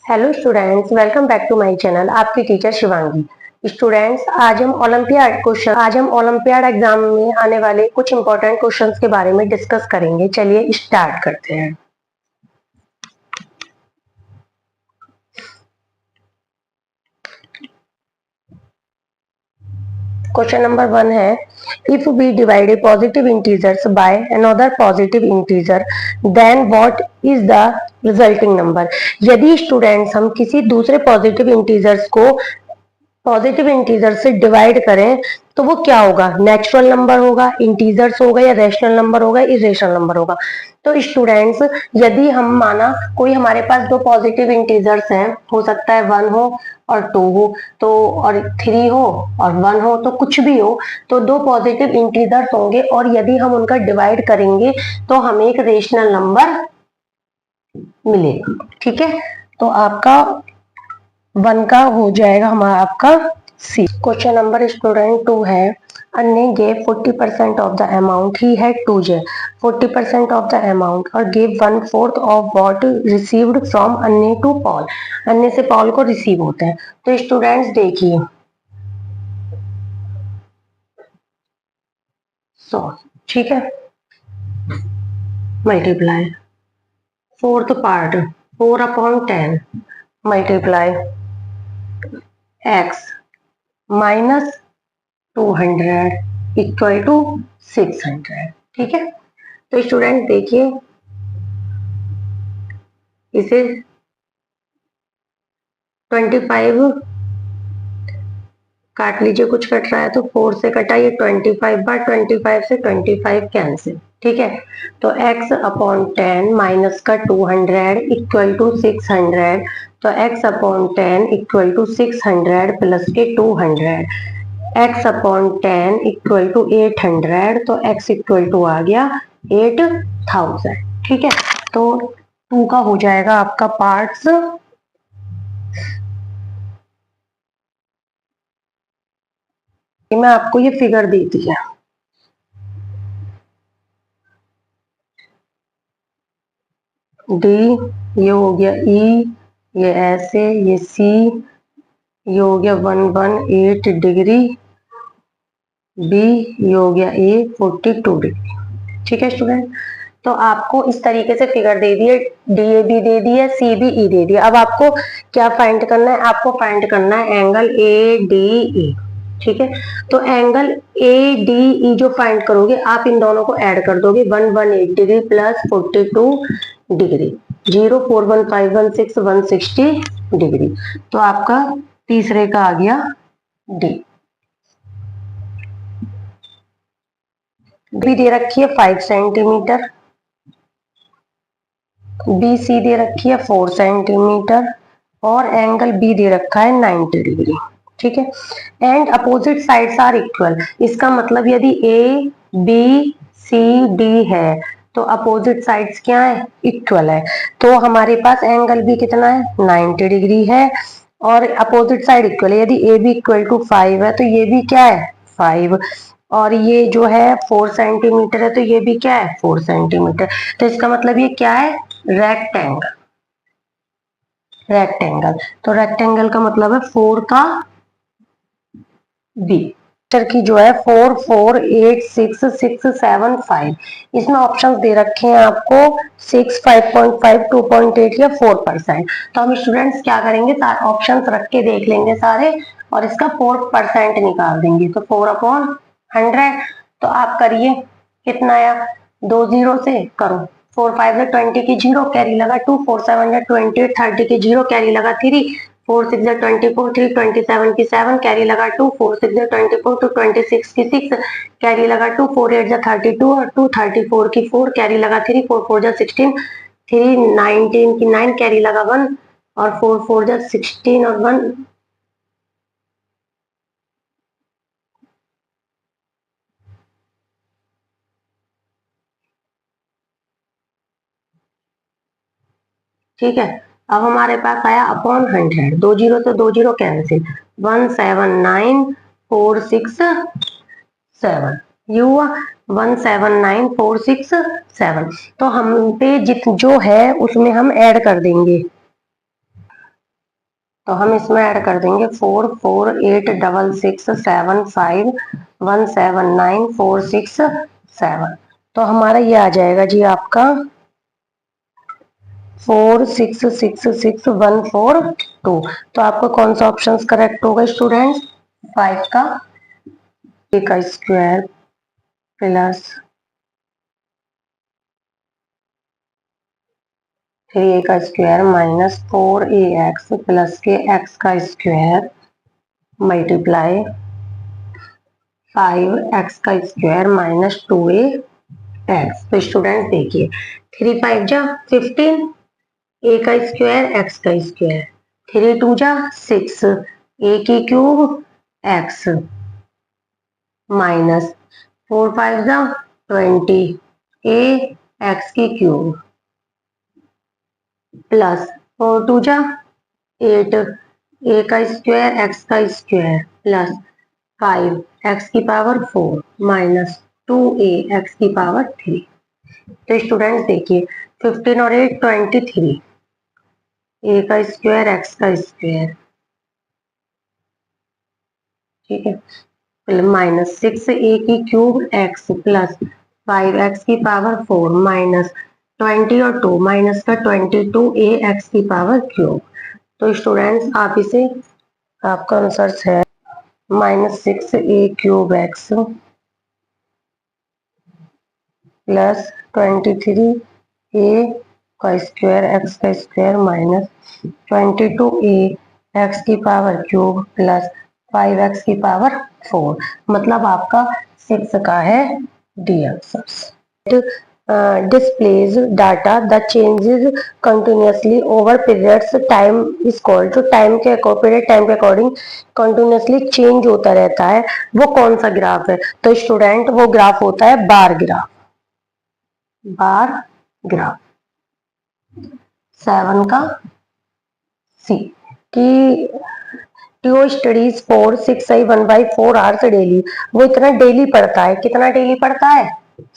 Hello students, welcome back to my channel. आपकी teacher Shivangi. Students, आज हम ओलंपियाड एग्जाम में आने वाले कुछ इंपॉर्टेंट क्वेश्चंस के बारे में डिस्कस करेंगे। चलिए स्टार्ट करते हैं। क्वेश्चन नंबर 1 है, if we divide a positive integers by another positive integer then what is the resulting number. यदि स्टूडेंट्स हम किसी दूसरे पॉजिटिव इंटीजर्स को पॉजिटिव इंटीजर से डिवाइड करें तो वो क्या होगा? नेचुरल नंबर होगा, इंटीजर्स होगा, या रैशनल नंबर होगा, इरेशनल नंबर होगा। तो स्टूडेंट्स, यदि हम माना कोई हमारे पास दो पॉजिटिव इंटीजर्स हैं, हो सकता है 1 हो और 2 हो, तो और 3 हो और 1 हो, तो कुछ भी हो, तो दो पॉजिटिव इंटीजर्स होंगे और यदि हम उनका डिवाइड करेंगे तो हमें एक रेशनल नंबर मिलेगा। ठीक है, तो आपका 1 का हो जाएगा हमारा आपका सी। क्वेश्चन नंबर स्टूडेंट 2 है, Anya gave 40% of the amount he had to Jay 40% of the amount और give 1/4 of what received from Anya to Paul. Anya से पॉल को रिसीव होता है। तो स्टूडेंट्स देखिए, ठीक है, multiply fourth part 4/10 multiply x minus 200 equal to 600। ठीक है, तो स्टूडेंट देखिए, इसे 25 काट लीजिए, कुछ कट रहा है तो 4 से कटा, ये 25/25 से 25 कैंसिल। ठीक है, तो x/10 माइनस का 200 इक्वल टू 600, तो x/10 इक्वल टू 600 प्लस के 200, x/10 इक्वल टू 800, तो x इक्वल टू आ गया 8000। ठीक है, तो 2 का हो जाएगा आपका पार्ट्स। मैं आपको ये फिगर दे दी है, डी ये हो गया, ई ये ऐसे, ये सी ये हो गया 118 डिग्री, बी ये हो गया ए 42 डिग्री। ठीक है स्टूडेंट, तो आपको इस तरीके से फिगर दे दिए, डी ए बी दे दिया, सी बी ई दे दिया। अब आपको क्या फाइंड करना है? आपको फाइंड करना है एंगल ए डी ई। ठीक है, तो एंगल ए डी ई जो फाइंड करोगे, आप इन दोनों को ऐड कर दोगे, 118 डिग्री प्लस 42 डिग्री, 0 4 1 5 1 6 160 डिग्री। तो आपका तीसरे का आ गया डी। बी दे रखी है 5 सेंटीमीटर, बी सी दे रखी है 4 सेंटीमीटर और एंगल बी दे रखा है 90 डिग्री। ठीक है, and opposite sides are equal. इसका मतलब यदि ए बी सी डी है तो अपोजिट साइड्स क्या है? इक्वल है। तो हमारे पास एंगल बी कितना है? 90 डिग्री है और अपोजिट साइड इक्वल है। यदि ए बी इक्वल टू 5 है तो ये भी क्या है? 5। और ये जो है 4 सेंटीमीटर है तो ये भी क्या है? 4 सेंटीमीटर। तो इसका मतलब ये क्या है? रेक्टेंगल। रेक्टेंगल, तो रेक्टेंगल का मतलब है 4 का बी। की जो है 4 4 8 6 6 7 5, इसमें ऑप्शंस दे रखे हैं आपको 6 5.5 2.8 या 4%। तो हम स्टूडेंट्स क्या करेंगे, ऑप्शंस रख के देख लेंगे सारे और इसका 4% निकाल देंगे। तो 4/100, तो आप करिए, कितना आया? 2 0 से करो, 4 5 से 20 की 0 कैरी लगा 2, 4 7 से 28 30 की 0 कैरी लगा 3, 4 6 से 24 3 27 की 7 कैरी लगा 2, 4 6 से 24 2 26 की 6 कैरी लगा 2, 4 8 से 32 और 2 34 की 4 कैरी लगा 3, 4 4 से 16 3 19 की 9 कैरी लगा 1 और 4 4 से 16 और 1। ठीक है, अब हमारे पास आया अपॉन 100, 2 0 से 2 0 कैंसिल, 179,467 ये हुआ 179,467। तो हम पे जित जो है उसमें हम ऐड कर देंगे तो हम इसमें ऐड कर देंगे 4 4 8 6 6 7 5 1 7 9 4 6 7। तो हमारा ये आ जाएगा जी आपका 4 6 6 6 1 4 2। तो आपका कौन सा ऑप्शन करेक्ट होगा स्टूडेंट्स? 5 का ए का स्क्वायर प्लस 3 का स्क्वायर माइनस 4ax प्लस के एक्स का स्क्वायर मल्टीप्लाई 5x का स्क्वायर माइनस 2ax। तो स्टूडेंट देखिए 3 5 जा 15, a का स्क्वायर x का स्क्वायर, 3 2 जा 6, a की क्यूब x माइनस 4 5 जा 20, a x की क्यूब प्लस 4 2 जा 8, a का स्क्वायर x का स्क्वायर प्लस 5 x की पावर 4 माइनस 2a x की पावर 3। तो स्टूडेंट्स देखिए 15 और 8 23, a का स्क्वायर x का स्क्वायर, ठीक है, माइनस 6 a की क्यूब x प्लस 5 x की पावर 4 माइनस 20 और 2 माइनस का 22 a x की पावर क्यूब। तो स्टूडेंट्स आप इसे, आपका आंसर है minus 6 a cube x plus 23 a का स्क्वायर एक्स का स्क्वायर माइनस 22 a एक्स की पावर क्यूब प्लस 5x की पावर 4। मतलब आपका 6 का है D answer. Displays data that changes continuously over periods time is called। जो टाइम के पीरियड टाइम के अकॉर्डिंग कंटिन्यूसली चेंज होता रहता है वो कौन सा ग्राफ है? तो स्टूडेंट वो ग्राफ होता है बार ग्राफ। बार ग्राफ 7 का सी कि टीओ studies for 6i1/4 hours daily. वो इतना डेली पढ़ता है, कितना डेली पढ़ता है?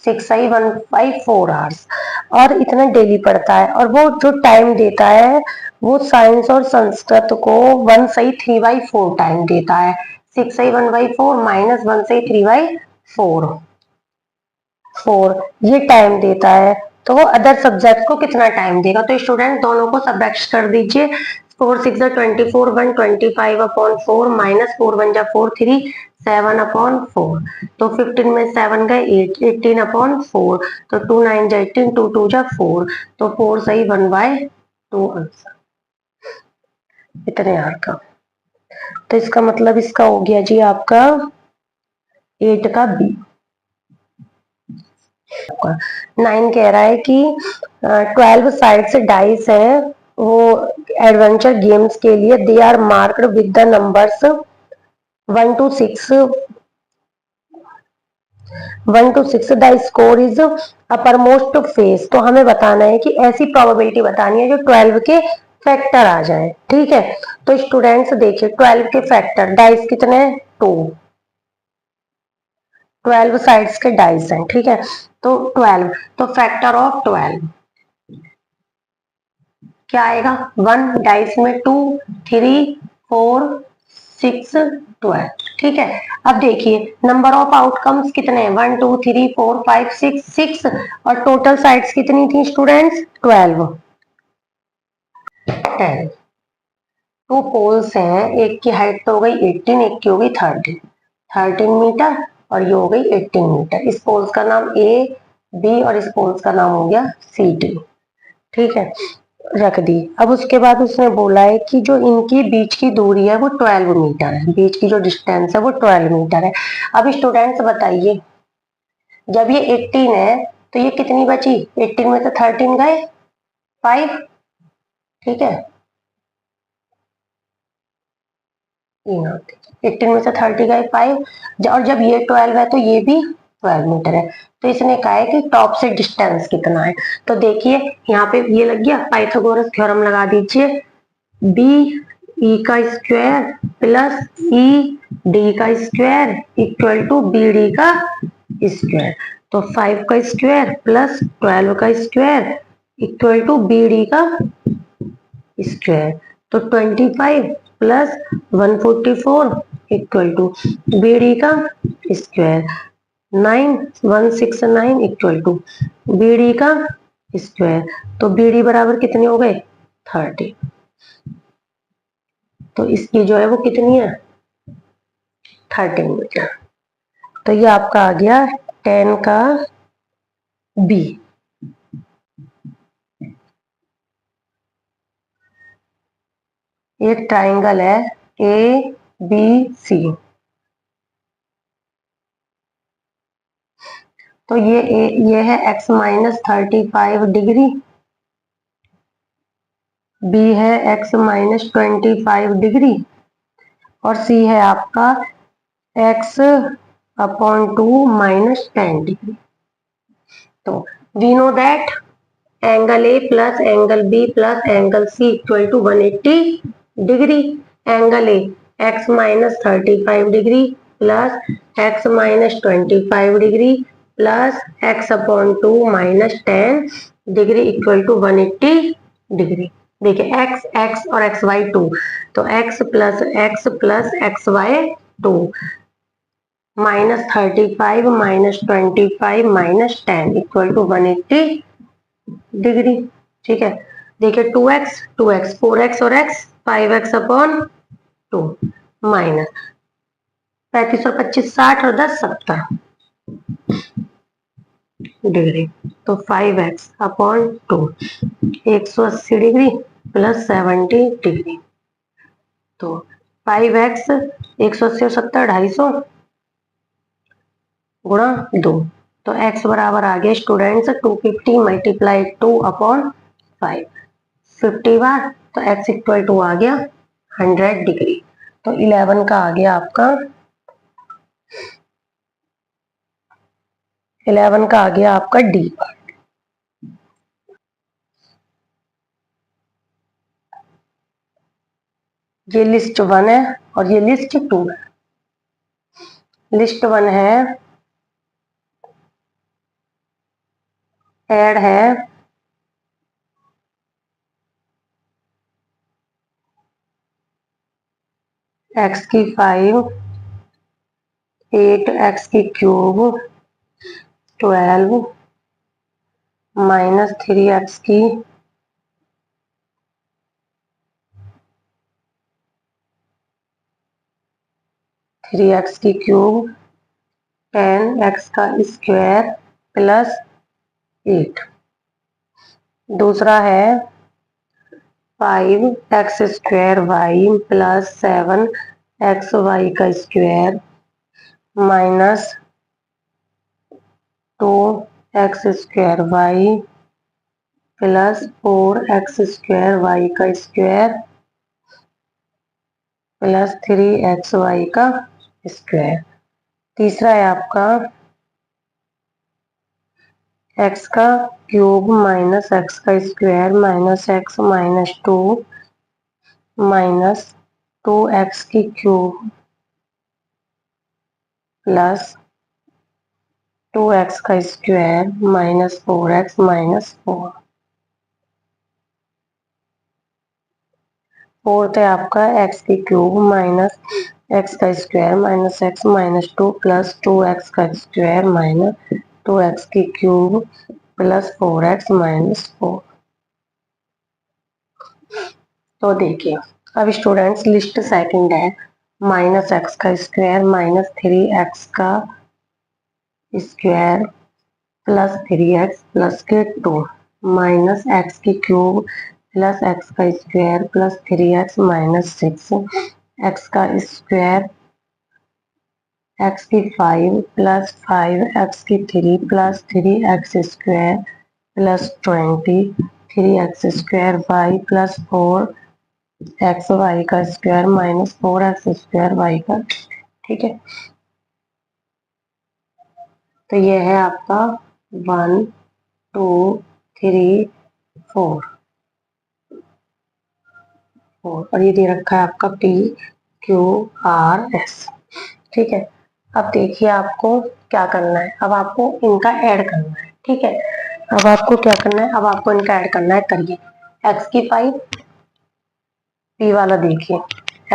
6i1/4 आवर्स, और इतना डेली पढ़ता है। और वो जो टाइम देता है वो साइंस और संस्कृत को 1/3/4 टाइम देता है। 6i1/4 माइनस 1/3/4 ये टाइम देता है। तो वो अदर सब्जेक्ट को कितना टाइम देगा? तो स्टूडेंट दोनों को सब्ट्रैक्ट कर दीजिए। 4 6 जा 24 1 25/4 माइनस 4 1 जा 4 3 7/4। तो 15 में 7 गए 8 18/4। तो 2 9 जा 18 2 2 जा 4। तो 4 सही 1/2 आंसर इतने यार का। तो इसका मतलब इसका हो गया जी आपका 8 का बी। 9 कह रहा है कि 12 साइड्स डाइस है वो एडवेंचर गेम्स के लिए, they are marked with the numbers 1 to 6 the score is upper most face. तो हमें बताना है कि ऐसी प्रोबेबिलिटी बतानी है जो 12 के फैक्टर आ जाए, ठीक है। तो स्टूडेंट्स देखिए 12 के फैक्टर डाइस कितने हैं? 2। 12 साइड्स के डाइस हैं, ठीक है। तो 12, तो फैक्टर ऑफ 12 क्या आएगा? 1 डाइस में 2 3 4 6 12, ठीक है। अब देखिए नंबर ऑफ आउटकम्स कितने हैं? 1 2 3 4 5 6 6, और टोटल साइड्स कितनी थी स्टूडेंट्स? 12 10। 2 पोल्स हैं, एक की हाइट तो हो गई 18, एक की हो गई 13 मीटर, और ये हो गई 18 मीटर। इस पोल्स का नाम ए बी और इस पोल्स का नाम हो गया सी डी, ठीक है, रख दी। अब उसके बाद उसने बोला है कि जो इनकी बीच की दूरी है वो 12 मीटर है, बीच की जो डिस्टेंस है वो 12 मीटर है। अब स्टूडेंट्स बताइए जब ये 18 है तो ये कितनी बची? 18 में से 13 गए 5, ठीक है, 18 में से 30 गए 5, और जब ये 12 है तो ये भी 12 मीटर है। तो इसने कहा है कि टॉप से डिस्टेंस कितना है। तो देखिए यहाँ पे ये लग गया, पाइथागोरस थ्योरम लगा दीजिए। बी ई का स्क्वायर प्लस ई डी का square equal to B D का स्क्वायर। तो 5 का स्क्वायर प्लस 12 का square equal to B D का स्क्वायर। तो 25 प्लस 144 इक्वल टू BD का स्क्वायर, 9169 इक्वल टू BD का स्क्वायर। तो BD बराबर कितने हो गए 30। तो इसकी जो है वो कितनी है 13 मीटर। तो ये आपका आ गया 10 का B। एक ट्राइंगल है ABC, तो ये है x माइनस 35 डिग्री, B है x माइनस 25 डिग्री, और C है आपका x अपॉन 2 माइनस 10 डिग्री। तो we know that angle A plus angle B plus angle C equal to 180 degree. Angle A x minus 35 degree plus x minus 25 degree plus x upon 2 minus 10 degree equal to 180 degree. देखिए x x और x y 2, तो x plus x y 2 minus 35 minus 25 minus 10 equal to 180 degree. ठीक है, देखिए 2x 4x और x 5x upon 2 minus 35 और 25 60 और 10 70 degree. तो 5x upon 2 180 degree plus 70 degree. तो 5x 180 और 70 250 गुणा 2, तो x बराबर आ गया स्टूडेंट्स 250 मल्टीप्लाई 2 अपॉन 5 50 बार, तो x इक्वल टू आ गया 100 डिग्री। तो 11 का आ गया आपका 11 का आ गया आपका डी। ये लिस्ट 1 है और ये लिस्ट 2 है। लिस्ट 1 है ऐड है x की 5 8 x की क्यूब 12 माइनस 3x की 3x की क्यूब 10x का स्क्वायर प्लस 8। दूसरा है 5x square y plus 7x y का square minus 2x square y plus 4x square y का स्क्वायर प्लस 3x वाई का स्क्वायर। तीसरा है आपका x का क्यूब माइनस x का square minus x minus 2 minus 2x की क्यूब प्लस 2x का square minus 4x minus 4। Fourth है आपका x की क्यूब माइनस x का square minus x minus 2 plus 2x का स्क्वायर माइनस 2x की क्यूब प्लस 4x माइनस 4। तो देखिए अब स्टूडेंट्स लिस्ट सेकंड है माइनस x का स्क्वायर माइनस 3x का स्क्वायर प्लस 3x प्लस के 2 माइनस x की क्यूब प्लस x का square plus 3x minus 6 x का स्क्वायर x की 5 प्लस 5x की 3 plus 3x square plus 20 3x square y plus 4x y का square minus 4x square y का। ठीक है, तो ये है आपका 1 2 3 4 और ये दे रखा है आपका P Q R S। ठीक है, अब देखिए आपको क्या करना है, अब आपको इनका ऐड करना है। ठीक है, अब आपको क्या करना है, अब आपको इनका ऐड करना है। करिए x की 5 पी वाला देखिए,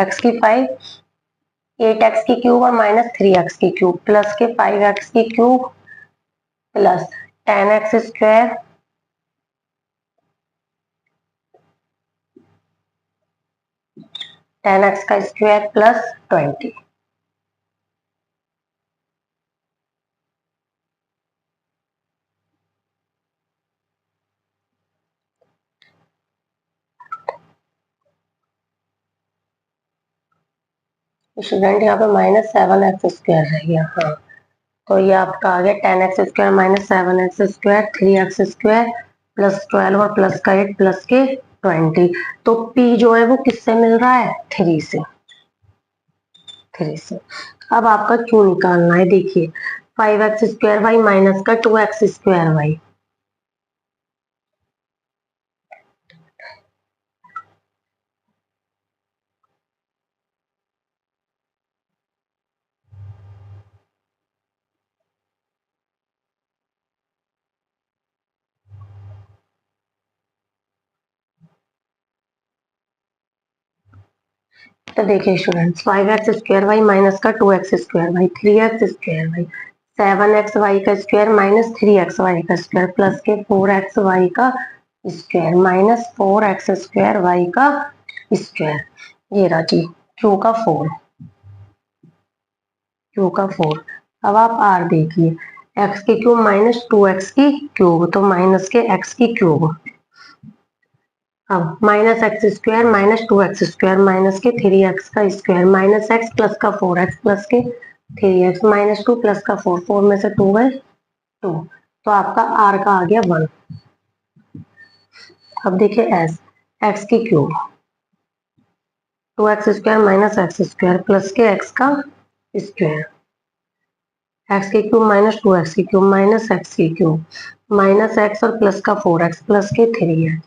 एक्स की 5, 8x की क्यूब और माइनस 3x की क्यूब प्लस के 5x की cube plus 10x square 10x का स्क्वायर प्लस 20। स्टूडेंट यहाँ पे माइनस 7x स्क्वायर रह गया। हाँ, तो ये आपका आ गया 10x square minus 7x square 3x square plus 12 और प्लस का 8 प्लस के 20। तो p जो है वो किससे मिल रहा है? 3 से। 3 से। अब आपका q निकालना है। देखिए 5x स्क्वायर वाई माइनस का 2x स्क्वायर वाई, तो देखिए students 5x square Y minus का 2x square y 3x square y 7x y का स्क्वायर माइनस 3x वाई का स्क्वायर प्लस के 4x वाई का square minus 4x square y का square. ये रहा जी क्यू का 4, क्यू का 4। अब आप आर देखिए, एक्स की क्यूब माइनस 2x की क्यूब तो माइनस के x की क्यूब। अब minus x square minus 2x square minus के 3x का स्क्वायर माइनस एक्स प्लस का 4x प्लस के 3x माइनस 2 प्लस का 4, 4 में से 2 गए 2। तो आपका आर का आ गया 1। अब देखिए एस, एक्स की cube 2x square minus x square plus के x का स्क्वायर एक्स की क्यूब माइनस 2x की क्यूब माइनस एक्स की क्यूब माइनस एक्स और प्लस का 4x प्लस के 3x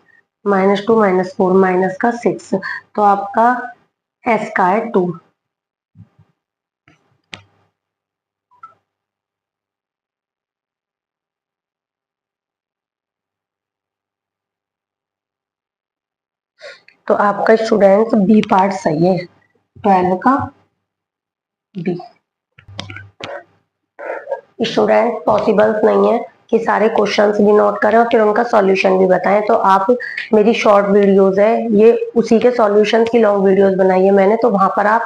माइनस 2 माइनस 4 माइनस का 6। तो आपका एस का है 2। तो आपका स्टूडेंट बी पार्ट सही है 12 का बी। स्टूडेंट पॉसिबल्स नहीं है कि सारे क्वेश्चंस भी नोट करें और फिर उनका सॉल्यूशन भी बताएं। तो आप मेरी शॉर्ट वीडियोस है ये उसी के सॉल्यूशन की लॉन्ग वीडियोस बनाई है मैंने, तो वहां पर आप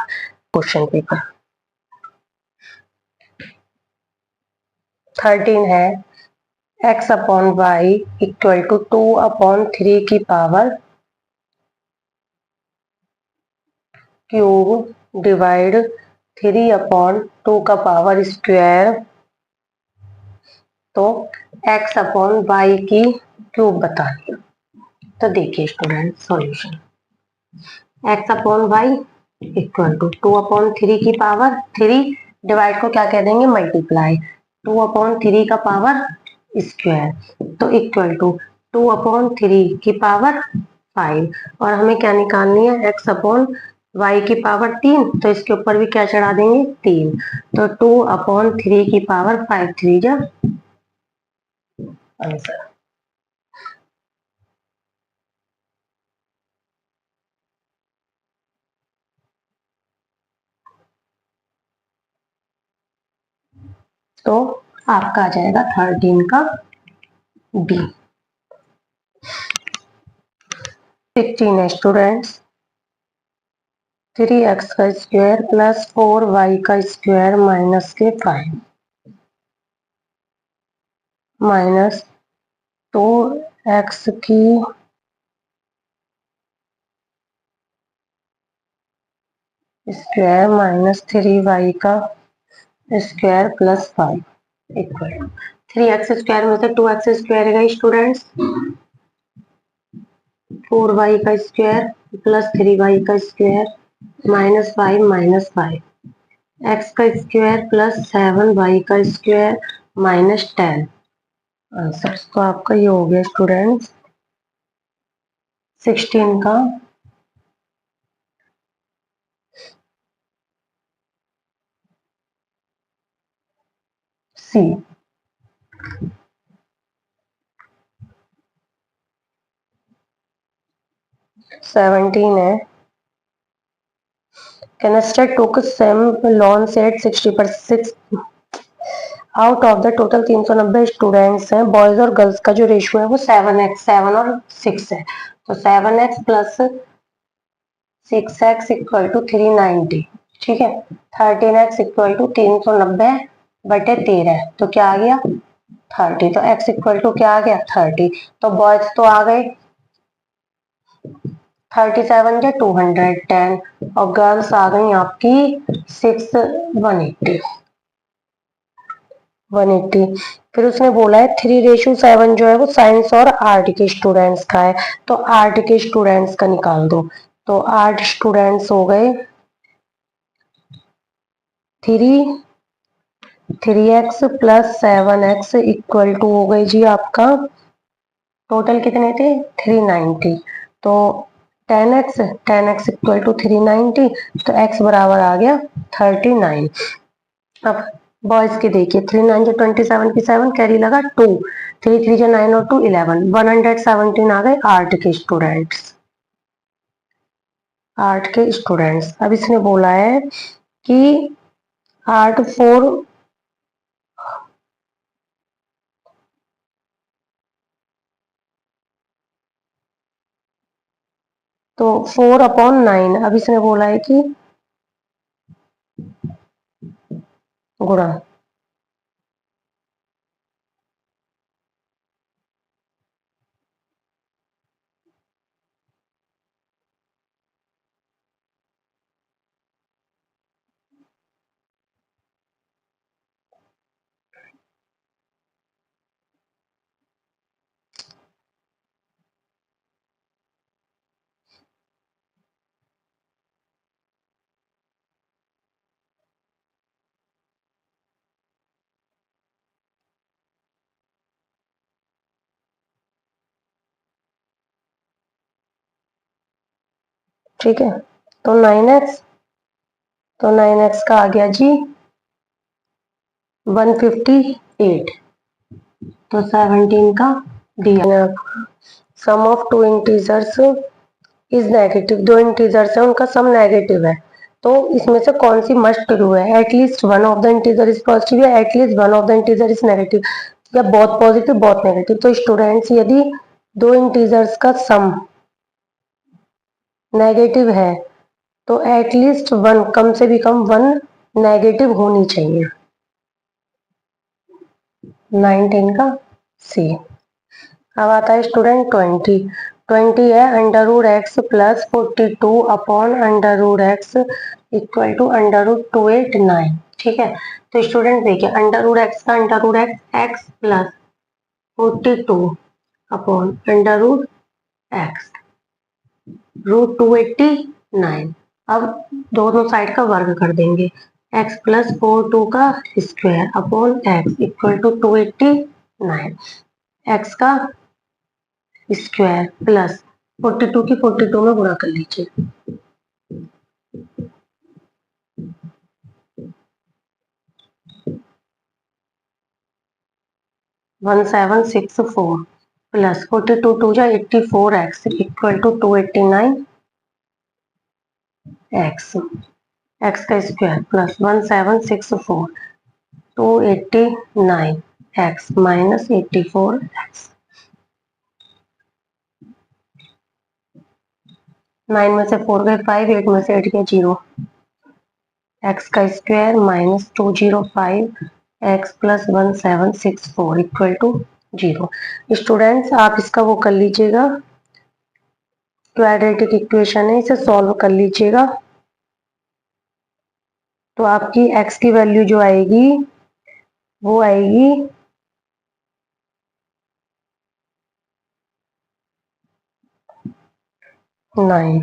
क्वेश्चन पेपर 13 है x upon y equal to 2/3 की पावर क्यूब डिवाइड 3/2 का पावर स्क्वायर। तो x अपॉन वाई की क्यूब बतानी है। तो देखिए student solution, x upon y equal to 2/3 की पावर 3 डिवाइड को क्या कह देंगे मल्टीप्लाई 2/3 का पावर स्क्वायर तो इक्वल टू 2/3 की पावर 5। और हमें क्या निकालनी है x अपॉन वाई की पावर 3, तो इसके ऊपर भी क्या चढ़ा देंगे 3। तो 2/3 की पावर 5 3 जा आंसर। तो आपका आ जाएगा 13 का बी। 16 है स्टूडेंट्स 3x का स्क्वायर प्लस 4y का स्क्वायर माइनस के 5 माइनस 2x की स्क्वायर माइनस 3y का square plus 5 equal 3x square में से 2x स्क्वायर गई स्टूडेंट्स 4y का स्क्वायर प्लस 3y का स्क्वायर -5 x का स्क्वायर प्लस 7y का स्क्वायर -10। आंसर तो आपका ये हो गया स्टूडेंट्स 16 का सी। 17 है Canister took some loans at 60%. Out of the total 390 students हैं, बॉयज और गर्ल्स का जो रेशियो है वो 7x 7 और 6 है। तो 7x plus 6x equal to 390। ठीक है, 13x इक्वल टू 390 बटे 13, तो क्या आ गया 30। तो x इक्वल टू क्या आ गया 30। तो बॉयज तो आ गए 37 या 210 और गर्ल्स आ गई आपकी 180। फिर उसने बोला है 3:7 जो है वो साइंस और आर्ट के स्टूडेंट्स का है, तो आर्ट के स्टूडेंट्स का निकाल दो। तो आर्ट स्टूडेंट्स हो गए 3x plus 7x equal to हो गई जी आपका, टोटल कितने थे 390। तो 10x इक्वल टू 390, तो x बराबर आ गया 39। अब बॉयज के देखिए 3 9 जो 27 की 7 कैरी लगा 2, 3 3 जो 9 और 2 11, 117 आ गए आर्ट के स्टूडेंट्स। अब इसने बोला है कि आर्ट 4 तो 4/9। अब इसने बोला है कि गुणा, ठीक है। तो 9x का आ गया जी 158। तो 17 का दिया। Sum of two integers is negative, दो इंटीजर्स है उनका सम नेगेटिव है, तो इसमें से कौन सी मस्ट ट्रू है, at least one of the integer is positive या at least one of the integer is negative, या बहुत पॉजिटिव बहुत नेगेटिव। तो स्टूडेंट्स यदि दो इंटीजर्स का सम नेगेटिव है तो एटलीस्ट वन, कम से भी कम वन नेगेटिव होनी चाहिए। 19 का सी। अब आता है स्टूडेंट 20 है √x plus 42/√x equal to √289। ठीक है, तो स्टूडेंट देखिए √x का √x प्लस 42/√x √289। अब दोनों साइड का वर्ग कर देंगे, x प्लस 42 का square upon x equal to 289। x का स्क्वायर प्लस 42 की 42 में गुणा कर लीजिए, 1764 प्लस 42 टू जा 84x equal to 289x, x का square plus 1764 289x minus 84x। 9 में से 4 गए 5, 8 में से 8 गए 0, x का square minus 205x plus 1764 equal to 0। Students आप इसका वो कर लीजिएगा, क्वाड्रेटिक इक्वेशन है इसे सॉल्व कर लीजिएगा, तो आपकी x की वैल्यू जो आएगी वो आएगी 9।